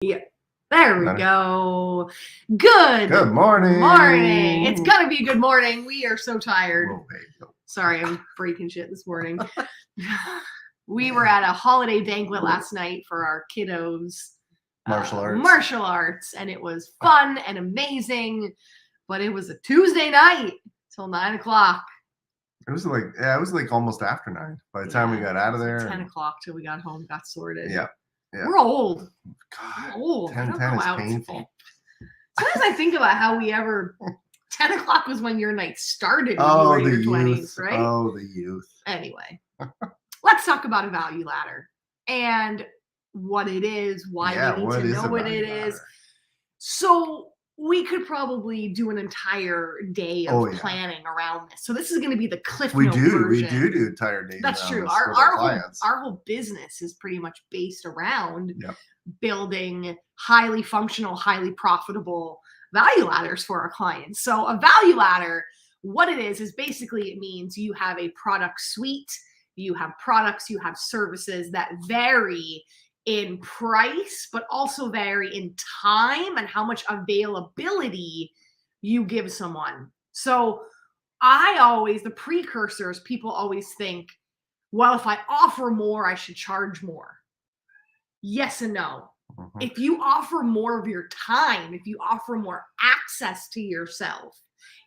Yeah. There we go. Good morning. Morning. It's going to be a good morning. We are so tired. Whoa, babe. Sorry, I'm breaking shit this morning. We were at a holiday banquet last night for our kiddos. Martial arts. And it was fun and amazing. But it was a Tuesday night till 9 o'clock. It was like almost after 9 by the time we got out of there. 10 o'clock till we got home, got sorted. Yeah. We're old. God, We're old. 10 is painful. Sometimes I think about how we ever 10 o'clock was when your night started when Oh, you were the in your youth. 20s, right? Oh, the youth. Anyway, let's talk about a value ladder and what it is, why we need to know what it is. So we could probably do an entire day of planning around this. So this is going to be the Cliff Note version. We do entire days. That's true. Our whole business is pretty much based around building highly functional, highly profitable value ladders for our clients. So a value ladder, what it is basically it means you have a product suite, you have products, you have services that vary in price, but also vary in time and how much availability you give someone. So the precursors, people always think, well, if I offer more, I should charge more. Yes and no. Mm-hmm. If you offer more of your time, if you offer more access to yourself,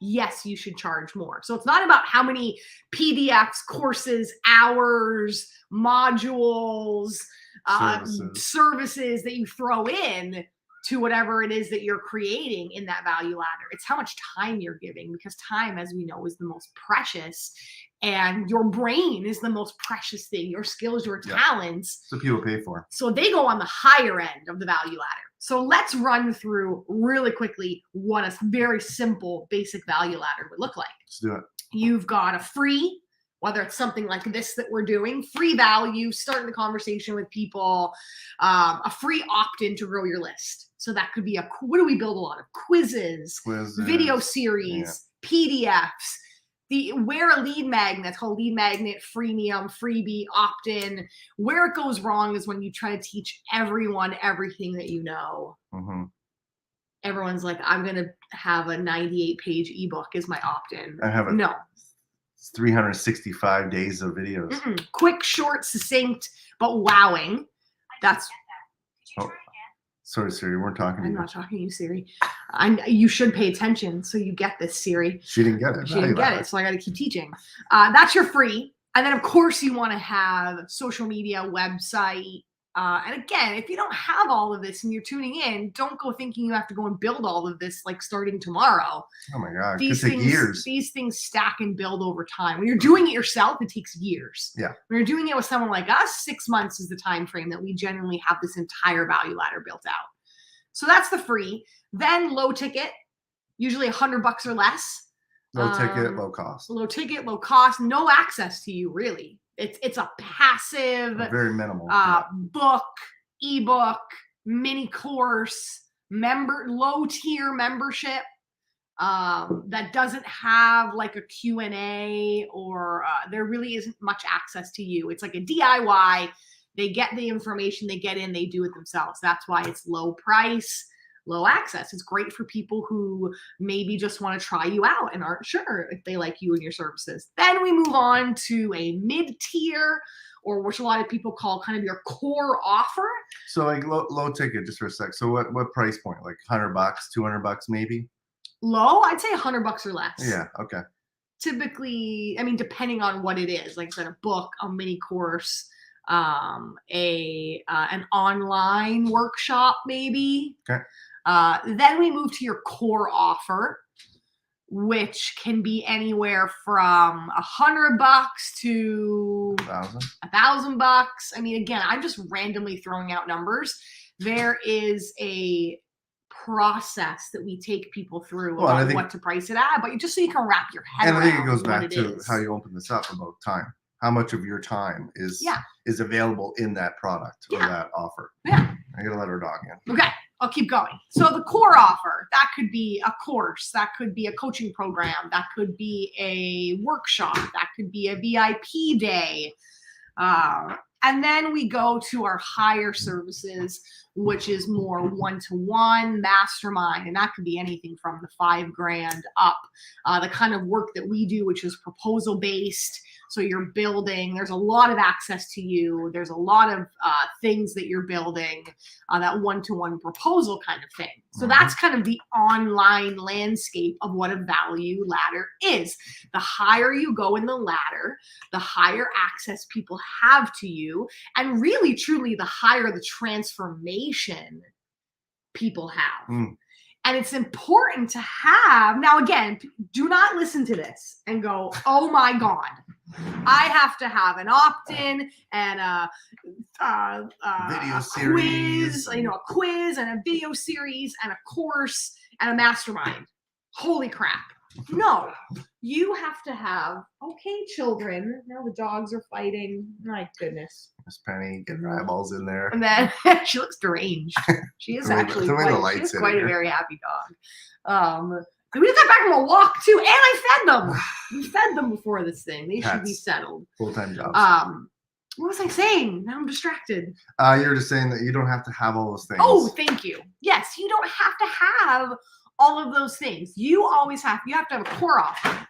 yes, you should charge more. So it's not about how many PDFs, courses, hours, modules, services that you throw in to whatever it is that you're creating in that value ladder. It's how much time you're giving, because time, as we know, is the most precious, and your brain is the most precious thing, your skills, your talents. So people pay for. So they go on the higher end of the value ladder. So let's run through really quickly what a very simple basic value ladder would look like. Let's do it. You've got a free, whether it's something like this that we're doing, free value, starting the conversation with people, a free opt-in to grow your list. So that could be what do we build a lot of? Quizzes, video series, PDFs, where a lead magnet, it's called lead magnet, freemium, freebie, opt-in. Where it goes wrong is when you try to teach everyone everything that you know. Mm-hmm. Everyone's like, I'm going to have a 98-page ebook as my opt-in. No. 365 days of videos. Mm-mm. Quick, short, succinct, but wowing. That's. Sorry, Siri, we're talking to you. I'm not talking to you, Siri. You should pay attention so you get this, Siri. She didn't get it. She didn't get it, so I got to keep teaching. That's your free. And then, of course, you want to have social media, website. And again, if you don't have all of this and you're tuning in, don't go thinking you have to go and build all of this like starting tomorrow. Oh my God, it could take years. These things stack and build over time. When you're doing it yourself, it takes years. Yeah. When you're doing it with someone like us, 6 months is the time frame that we generally have this entire value ladder built out. So that's the free. Then low ticket, usually $100 or less. Low ticket, low cost. Low ticket, low cost, no access to you really. It's a passive, very minimal book, ebook, mini course, low tier membership that doesn't have like a Q&A or there really isn't much access to you. It's like a DIY. They get the information, they get in, they do it themselves. That's why it's low price, low access. It's great for people who maybe just want to try you out and aren't sure if they like you and your services. Then we move on to a mid-tier, or which a lot of people call kind of your core offer. So like low ticket, just for a sec. So what price point? Like $100, $200 maybe? Low, I'd say $100 or less. Yeah, okay. Typically, I mean, depending on what it is, like I said, a book, a mini course, an online workshop maybe. Okay. Then we move to your core offer, which can be anywhere from $100 to $1,000. I mean, again, I'm just randomly throwing out numbers. There is a process that we take people through about what to price it at, but just so you can wrap your head around. And I think it goes back to how you open this up about time. How much of your time is available in that product or that offer? Yeah. I gotta let her dog in. Okay, I'll keep going. So the core offer, that could be a course, that could be a coaching program, that could be a workshop, that could be a VIP day. And then we go to our higher services, which is more one-to-one mastermind. And that could be anything from the $5,000 up. The kind of work that we do, which is proposal based. So you're building, there's a lot of access to you. There's a lot of things that you're building, that one-to-one proposal kind of thing. So that's kind of the online landscape of what a value ladder is. The higher you go in the ladder, the higher access people have to you. And really, truly, the higher the transformation people have. And it's important to have, now again, do not listen to this and go, oh my God, I have to have an opt-in and a video series, quiz, a quiz and a video series and a course and a mastermind. Holy crap. No, you have to have, okay, children, now the dogs are fighting. My goodness. Miss Penny getting her eyeballs in there. And then she looks deranged. She is actually quite a very happy dog. We just got back from a walk too, and I fed them. We fed them before this thing. They should be settled. Full-time jobs. What was I saying? Now I'm distracted. You're just saying that you don't have to have all those things. Oh, thank you. Yes, you don't have to have all of those things. You have to have a core offer.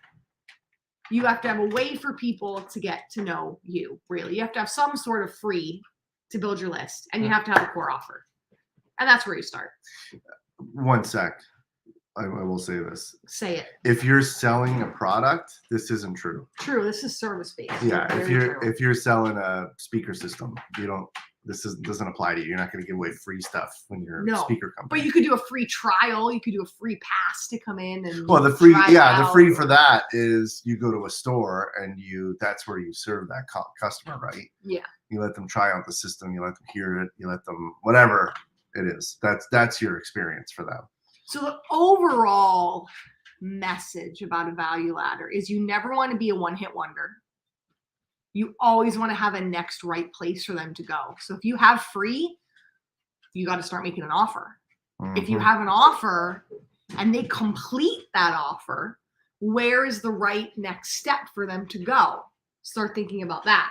You have to have a way for people to get to know you, really. You have to have some sort of free to build your list, and you have to have a core offer. And that's where you start. One sec. I will say this. Say it. If you're selling a product, this isn't true. True. This is service-based. Yeah. If you're selling a speaker system, doesn't apply to you. You're not going to give away free stuff when you're a speaker company. But you could do a free trial. You could do a free pass to come in and the free for that is you go to a store and that's where you serve that customer, right? Yeah. You let them try out the system, you let them hear it, you let them whatever it is. That's your experience for them. So the overall message about a value ladder is you never want to be a one-hit wonder. You always want to have a next right place for them to go. So if you have free, you got to start making an offer. If you have an offer and they complete that offer, where is the right next step for them to go? Start thinking about that.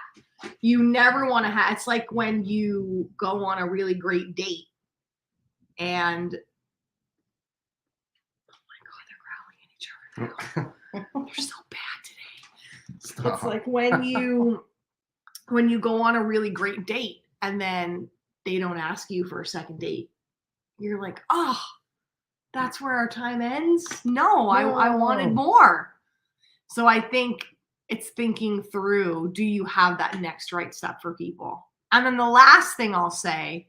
You never want to have, it's like when you go on a really great date and you're so bad today. Stop. It's like when you go on a really great date and then they don't ask you for a second date. You're like, oh, that's where our time ends? No. I wanted more. So I think it's thinking through, do you have that next right step for people? And then the last thing I'll say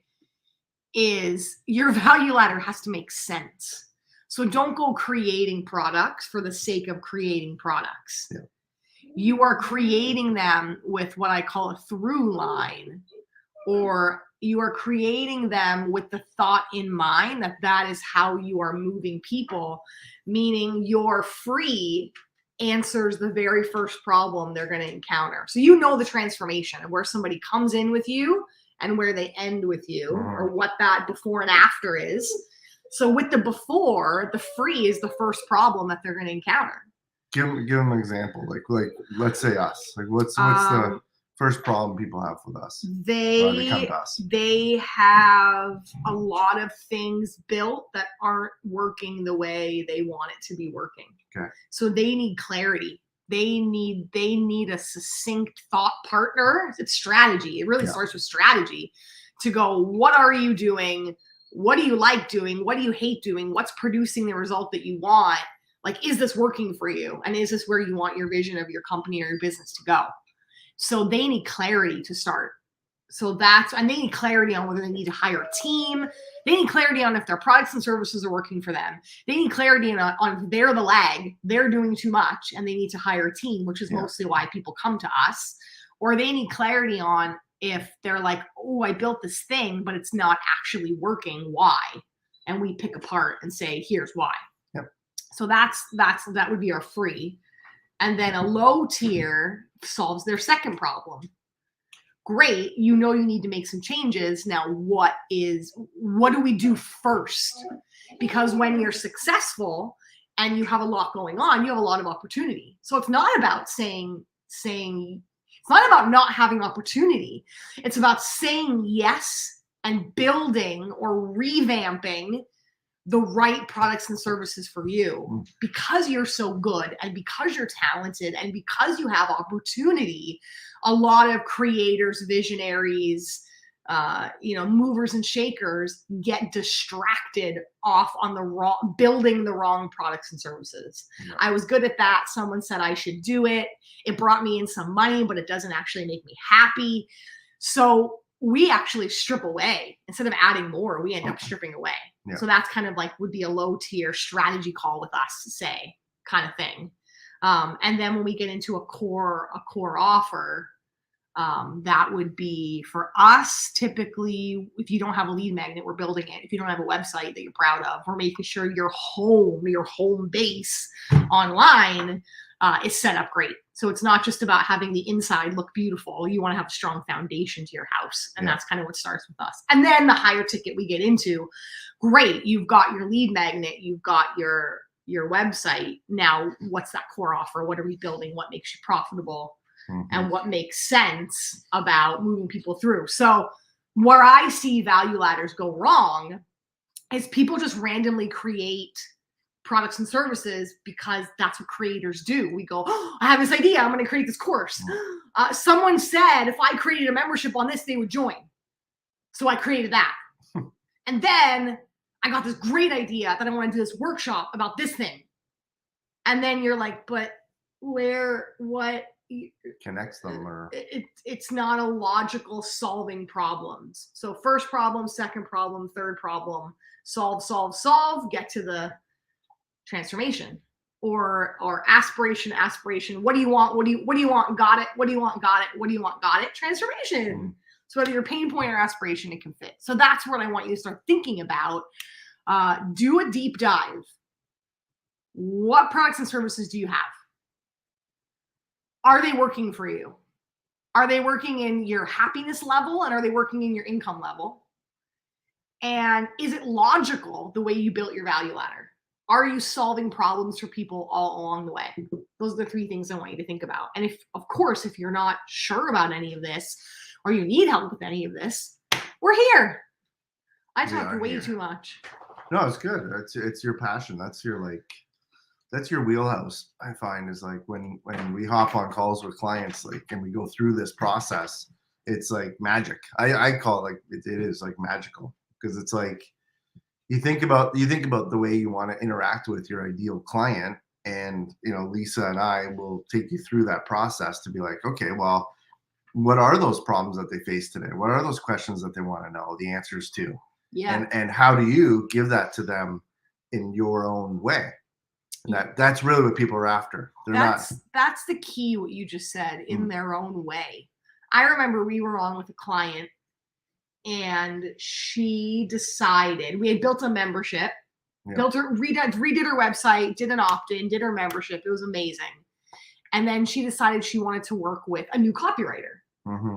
is your value ladder has to make sense. So don't go creating products for the sake of creating products. Yeah. You are creating them with what I call a through line, or you are creating them with the thought in mind that is how you are moving people, meaning your free answers the very first problem they're going to encounter. So you know the transformation of where somebody comes in with you and where they end with you, or what that before and after is. So with the before, the free is the first problem that they're going to encounter. Give them an example. Like let's say us. Like what's the first problem people have with us? They come to us. They have a lot of things built that aren't working the way they want it to be working. Okay. So they need clarity. They need a succinct thought partner. It's strategy. It really starts with strategy to go, what are you doing? What do you like doing? What do you hate doing? What's producing the result that you want? Like, is this working for you? And is this where you want your vision of your company or your business to go? So they need clarity to start. And they need clarity on whether they need to hire a team. They need clarity on if their products and services are working for them. They need clarity on if they're the lag, they're doing too much, and they need to hire a team, which is mostly why people come to us. Or they need clarity on if they're like, oh, I built this thing, but it's not actually working. Why? And we pick apart and say, here's why. Yep. So that would be our free. And then a low tier solves their second problem. Great. You know, you need to make some changes. Now, what do we do first? Because when you're successful and you have a lot going on, you have a lot of opportunity. So it's not about saying, it's It's not about not having opportunity. It's about saying yes and building or revamping the right products and services for you because you're so good and because you're talented and because you have opportunity. A lot of creators, visionaries, movers and shakers get distracted off on building the wrong products and services. Yeah. I was good at that. Someone said I should do it. It brought me in some money, but it doesn't actually make me happy. So we actually strip away instead of adding more. We end up stripping away. Yeah. So that's kind of like would be a low tier strategy call with us, say, kind of thing. And then when we get into a core offer, that would be for us, typically, if you don't have a lead magnet, we're building it. If you don't have a website that you're proud of, we're making sure your home base online is set up great. So it's not just about having the inside look beautiful. You want to have a strong foundation to your house. And that's kind of what starts with us. And then the higher ticket we get into, great. You've got your lead magnet. You've got your website. Now, what's that core offer? What are we building? What makes you profitable? And what makes sense about moving people through. So where I see value ladders go wrong is people just randomly create products and services because that's what creators do. We go, oh, I have this idea. I'm going to create this course. Someone said if I created a membership on this, they would join. So I created that. And then I got this great idea that I want to do this workshop about this thing. And then you're like, but what? It connects them, or it's not a logical solving problems. So first problem, second problem, third problem, solve, get to the transformation or aspiration. What do you want? What do you want? Got it. What do you want? Got it. What do you want? Got it. Transformation. So whether your pain point or aspiration, it can fit. So that's what I want you to start thinking about. Do a deep dive. What products and services do you have? Are they working for you? Are they working in your happiness level and are they working in your income level? And is it logical the way you built your value ladder? Are you solving problems for people all along the way? Those are the three things I want you to think about. And if you're not sure about any of this or you need help with any of this, we're here. I talked way too much. No, it's good. It's your passion. That's your wheelhouse. I find is like when we hop on calls with clients, and we go through this process, it's like magic. I call it it is like magical because it's like you think about the way you want to interact with your ideal client, and Lisa and I will take you through that process to be like, okay, well, what are those problems that they face today? What are those questions that they want to know the answers to? Yeah. And how do you give that to them in your own way? And that's really what people are after. That's the key, what you just said, in their own way. I remember we were on with a client and she decided, we had built a membership, redid her website, did an opt-in, did her membership. It was amazing. And then she decided she wanted to work with a new copywriter.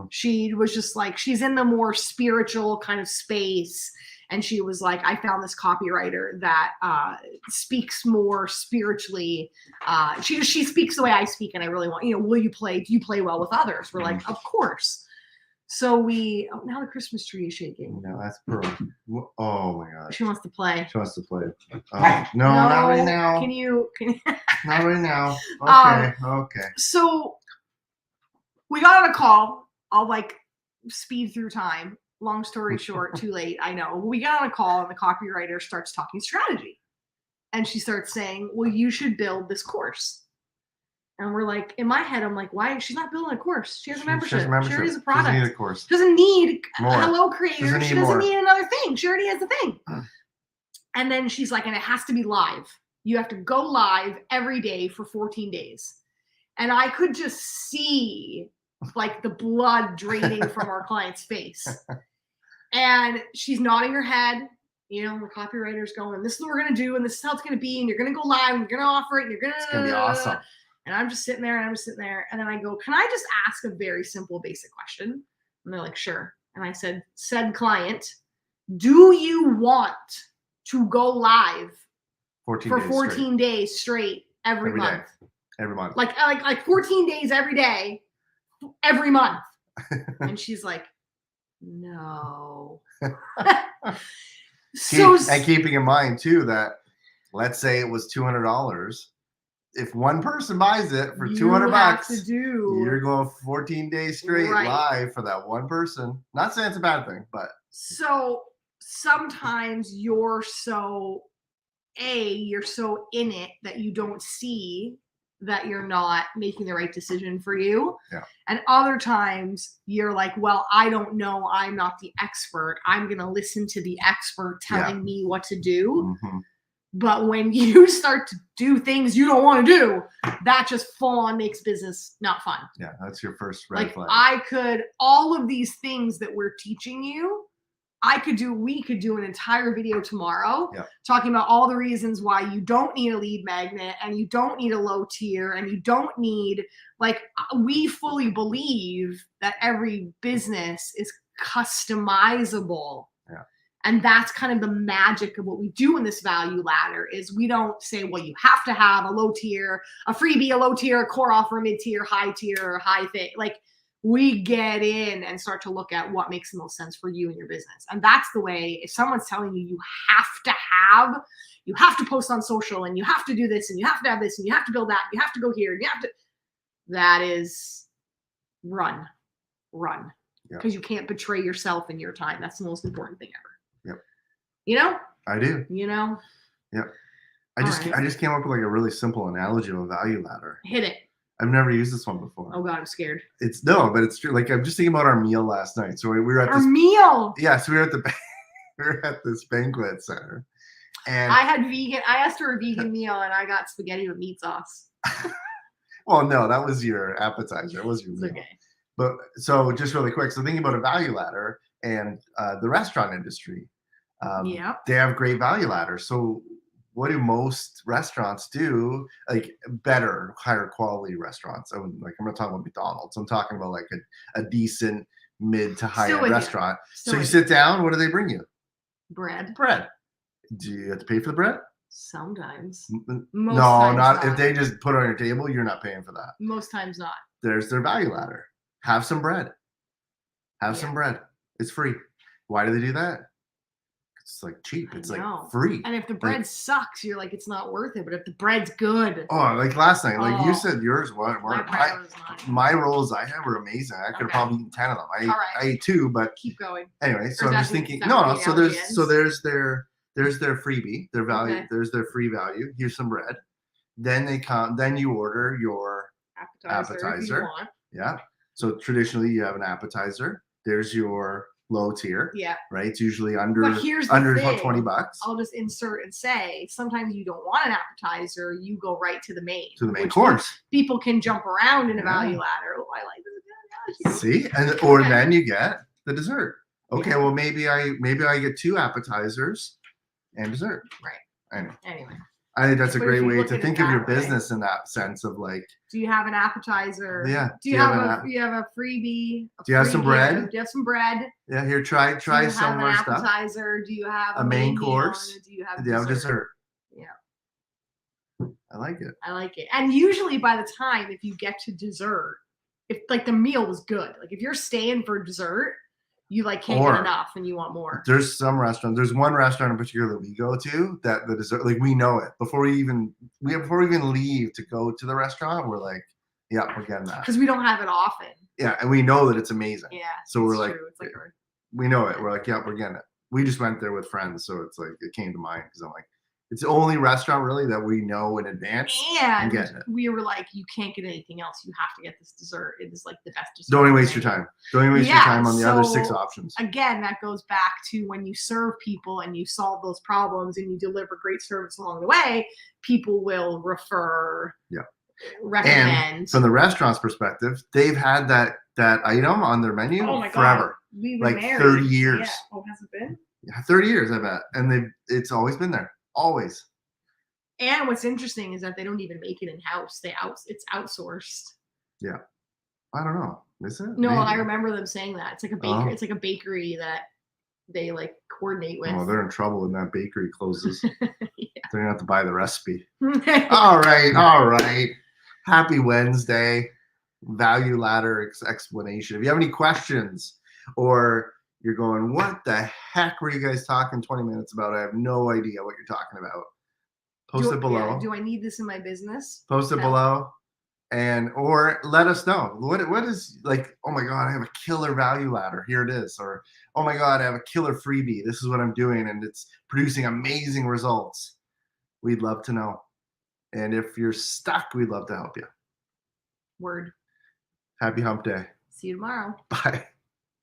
She was just like, she's in the more spiritual kind of space. And she was like, I found this copywriter that speaks more spiritually. She speaks the way I speak. And I really want, do you play well with others? We're like, of course. So now the Christmas tree is shaking. No, that's Pearl. Oh my gosh. She wants to play. No, not right now. Can you? Not right now. Okay. So we got on a call. I'll speed through time. Long story short, too late. I know. We got on a call and the copywriter starts talking strategy. And she starts saying, well, you should build this course. And we're like, in my head, I'm like, why? She's not building a course. She has a membership. She already has a product. Doesn't need a course. Doesn't need Hello Creator. She doesn't need another thing. She already has the thing. And then she's like, and it has to be live. You have to go live every day for 14 days. And I could just see the blood draining from our client's face. And she's nodding her head. The copywriter's going, this is what we're going to do. And this is how it's going to be. And you're going to go live. And you're going to offer it. And you're going to. It's going to be awesome. And I'm just sitting there. And then I go, can I just ask a very simple, basic question? And they're like, sure. And I said client, do you want to go live for 14 days straight every month? Every month. Like 14 days every day every month. And she's like, no. And keeping in mind too that let's say it was $200. If one person buys it for $200, you're going 14 days straight live for that one person. Not saying it's a bad thing, but so sometimes you're so in it that you don't see that you're not making the right decision for you. Yeah. And other times you're like, well, I don't know. I'm not the expert. I'm going to listen to the expert telling me what to do. Mm-hmm. But when you start to do things you don't want to do, that just full on makes business not fun. Yeah, that's your first red flag. All of these things that we're teaching you, we could do an entire video tomorrow talking about all the reasons why you don't need a lead magnet and you don't need a low tier and you don't need, we fully believe that every business is customizable. Yeah. And that's kind of the magic of what we do in this value ladder is we don't say, well, you have to have a low tier, a freebie, a low tier, a core offer, a mid tier, high thing. We get in and start to look at what makes the most sense for you and your business. And that's the way, if someone's telling you you have to post on social and you have to do this and you have to have this and you have to build that, you have to go here, that is run. Because you can't betray yourself and your time. That's the most important thing ever. Yep. I do. Yep. I just came up with a really simple analogy of a value ladder. Hit it. I've never used this one before. Oh God, I'm scared. But it's true. I'm just thinking about our meal last night. So we were at our meal. Yeah, so we were at this banquet center, and I had vegan. I asked for a vegan meal, and I got spaghetti with meat sauce. Well, no, that was your appetizer. It was your meal. Okay. But so just really quick. So thinking about a value ladder and the restaurant industry, they have great value ladders. So what do most restaurants do? Better, higher quality restaurants. I'm not talking about McDonald's. I'm talking about a decent mid to high end restaurant. So you sit down. What do they bring you? Bread. Do you have to pay for the bread? Sometimes. No, not if they just put it on your table. You're not paying for that. Most times not. There's their value ladder. Have some bread. Some bread. It's free. Why do they do that? It's cheap. It's free. And if the bread sucks, you're it's not worth it. But if the bread's good. Oh, last night, you said yours weren't. My rolls I had were amazing. I could have probably eaten 10 of them. I ate 2, but keep going. Anyway, so I'm just thinking. No. So there's their freebie, their value. Okay. There's their free value. Here's some bread. Then they come. Then you order your appetizer. If you want. Yeah. So traditionally, you have an appetizer. There's your low tier. Yeah. Right. It's usually under $20. I'll just insert and say sometimes you don't want an appetizer. You go right to the main. To the main course. People can jump around in a value ladder. Oh, I like this. See, then you get the dessert. Okay. Well, maybe I get 2 appetizers and dessert. Right. Anyway. I think that's a great way to think of your business in that sense of do you have an appetizer? Yeah. Do you have a freebie? Do you have some bread? Do you have some bread? Yeah, here, try some more stuff. Do you have an appetizer? Do you have a main course? Do you have dessert? Yeah. I like it. And usually by the time, if you get to dessert, if the meal was good, if you're staying for dessert, you can't get enough and you want more. There's some restaurants. There's one restaurant in particular that we go to that the dessert, we know it before we even leave to go to the restaurant. We're we're getting that because we don't have it often. Yeah, and we know that it's amazing. Yeah. So we're we know it. We're we're getting it. We just went there with friends, so it's it came to mind because I'm it's the only restaurant really that we know in advance. And we were you can't get anything else. You have to get this dessert. It is the best dessert. Don't even waste your time. Don't even waste your time on the other 6 options. Again, that goes back to when you serve people and you solve those problems and you deliver great service along the way, people will refer. Yeah. Recommend. And from the restaurant's perspective, they've had that item on their menu forever. We've been married. 30 years. Yeah. Oh, has it been? Yeah, 30 years, I bet. And it's always been there. Always. And what's interesting is that they don't even make it in house. It's outsourced. Yeah. I don't know. Is it? No, maybe. I remember them saying that. It's a bakery. It's a bakery that they coordinate with. Oh, they're in trouble when that bakery closes. Yeah. They're gonna have to buy the recipe. All right. Happy Wednesday. value ladder explanation. If you have any questions, or you're going, what the heck were you guys talking 20 minutes about? I have no idea what you're talking about. Post it below. Yeah, do I need this in my business? Post it below, and or let us know what is like, oh my God, I have a killer value ladder. Here it is. Or, oh my God, I have a killer freebie. This is what I'm doing, and it's producing amazing results. We'd love to know. And if you're stuck, we'd love to help you. Word. Happy hump day. See you tomorrow. Bye.